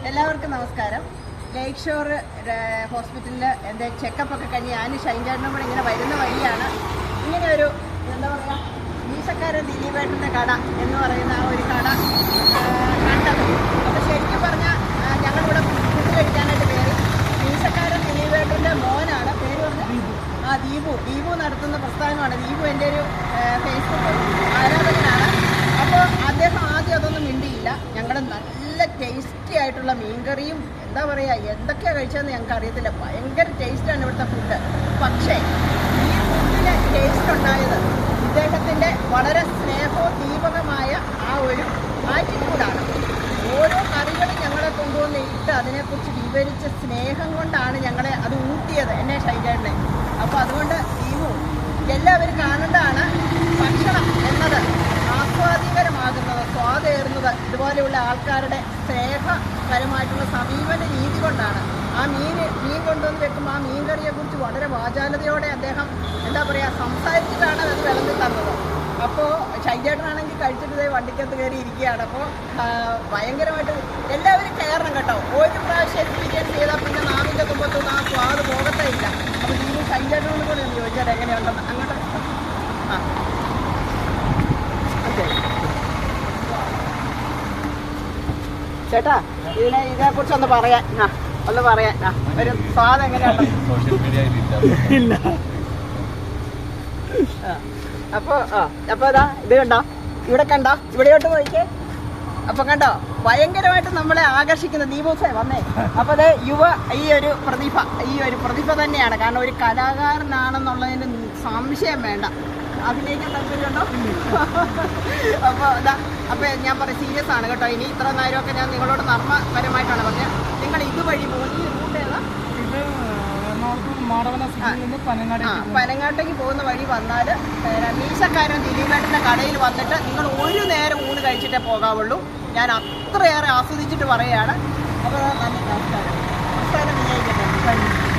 എല്ലാവർക്കും നമസ്കാരം. ലേക്ക് ഷോർ ഹോസ്പിറ്റലിൽ എൻ്റെ ചെക്കപ്പൊക്കെ കഴിഞ്ഞ് ഞാൻ ഷൈൻചാട്ടിനും കൂടെ ഇങ്ങനെ വരുന്ന വഴിയാണ് ഇങ്ങനെ ഒരു എന്താ പറയുക മീശക്കാരൻ ദിലീപേട്ടൻ്റെ കട എന്ന് പറയുന്ന ആ ഒരു കട കണ്ടത്. അപ്പോൾ ശരിക്കും പറഞ്ഞാൽ ഞങ്ങളിവിടെ ഫുഡ് കഴിക്കാനായിട്ട് കയറി. മീശക്കാരൻ ദിലീപേട്ടൻ്റെ മോനാണ്, പേര് പറഞ്ഞ ദീപു നടത്തുന്ന പ്രസ്ഥാനമാണ്. ദീപു എൻ്റെ ഒരു ഫേസ്ബുക്ക് ആരാധകനാണ്. അപ്പോൾ അദ്ദേഹം ആദ്യം അതൊന്നും മിണ്ടിയില്ല. ഞങ്ങൾ നല്ല ടേസ്റ്റി ആയിട്ടുള്ള മീൻകറിയും എന്താ പറയുക എന്തൊക്കെയാണ് കഴിച്ചതെന്ന് ഞങ്ങൾക്ക് അറിയത്തില്ല. ഭയങ്കര ടേസ്റ്റാണ് ഇവിടുത്തെ ഫുഡ്. പക്ഷേ ഈ ഫുഡിന് ടേസ്റ്റ് ഉണ്ടായത് ഇദ്ദേഹത്തിൻ്റെ വളരെ സ്നേഹോദ്ദീപകമായ ആ ഒരു ആറ്റിറ്റ്യൂഡാണ്. ഓരോ കറികളും ഞങ്ങളെ കൊണ്ടുവന്ന് ഇട്ട് അതിനെക്കുറിച്ച് വിവരിച്ച സ്നേഹം കൊണ്ടാണ് ഞങ്ങളെ അത് ഊട്ടിയത്, എന്നെ ഷൈജേട്ടനെ. അപ്പോൾ അതുകൊണ്ട് എല്ലാവരും കാണേണ്ടതാണ്. ഭക്ഷണം എന്നത് ആസ്വാദികരമാകുന്നത്, സ്വാദേറുന്നത് ഇതുപോലെയുള്ള ആൾക്കാരുടെ സ്നേഹപരമായിട്ടുള്ള സമീപന രീതി കൊണ്ടാണ്. ആ മീൻ കൊണ്ടുവന്ന് വെക്കുമ്പോൾ ആ മീൻ കറിയെക്കുറിച്ച് വളരെ വാചാലതയോടെ അദ്ദേഹം എന്താ പറയുക സംസാരിച്ചിട്ടാണ് അത് വിളമ്പി തന്നത്. അപ്പോൾ ഷൈജേട്ടനാണെങ്കിൽ കഴിച്ചിട്ട് വണ്ടിക്കകത്ത് കയറി ഇരിക്കുകയാണ്. അപ്പോൾ ഭയങ്കരമായിട്ട് എല്ലാവരും കയറണം കേട്ടോ. ഒരു പ്രാവശ്യം എക്സ്പീരിയൻസ് ചെയ്താൽ പിന്നെ നാവിൻ്റെ തുമ്പത്തൊന്നും ആ സ്വാദ് പോകത്തേ ഇല്ല. അപ്പോൾ ഈ ഷൈജേട്ടനോട് കൂടെ ഒന്ന് ചോദിച്ചാൽ എങ്ങനെയുണ്ടെന്ന് അങ്ങോട്ട് ചേട്ടാ ഇതിനെക്കുറിച്ച് ഒന്ന് പറയാൻ ഒരു സ്വാദ് എങ്ങനെയാണ്? ഇല്ല. അപ്പോൾ ഇതാ ഇത് കണ്ടോ, ഇവിടെ കണ്ടോ, ഇവിടെയോട്ട് പോയിക്കേ. അപ്പോൾ കണ്ടോ ഭയങ്കരമായിട്ട് നമ്മളെ ആകർഷിക്കുന്ന ദീപൂസേ വന്നേ. അപ്പോൾ അത് ഈ ഒരു പ്രതിഭ തന്നെയാണ്. കാരണം ഒരു കലാകാരനാണെന്നുള്ളതിന് സംശയം വേണ്ട. അതിലേക്ക് താല്പര്യമുണ്ടോ? അപ്പോൾ ഞാൻ പറയും സീരിയസ് ആണ് കേട്ടോ. ഇനി ഇത്ര നേരമൊക്കെ ഞാൻ നിങ്ങളോട് നർമ്മപരമായിട്ടാണ് പറഞ്ഞത്. നിങ്ങൾ ഇതുവഴി പോകുന്ന ഈ റൂട്ട് ഏതാ? പനങ്ങാട്ടേക്ക് പോകുന്ന വഴി വന്നാൽ മീശക്കാരൻ ദിലീപേട്ടൻ്റെ കടയിൽ വന്നിട്ട് നിങ്ങൾ ഒരു നേരം ഊണ് കഴിച്ചിട്ടേ പോകാവുള്ളൂ. ഞാൻ അത്രയേറെ ആസ്വദിച്ചിട്ട് പറയുകയാണ്. അപ്പോൾ നന്ദി, നമസ്കാരം. നമസ്കാരം, വിജയിക്കട്ടെ.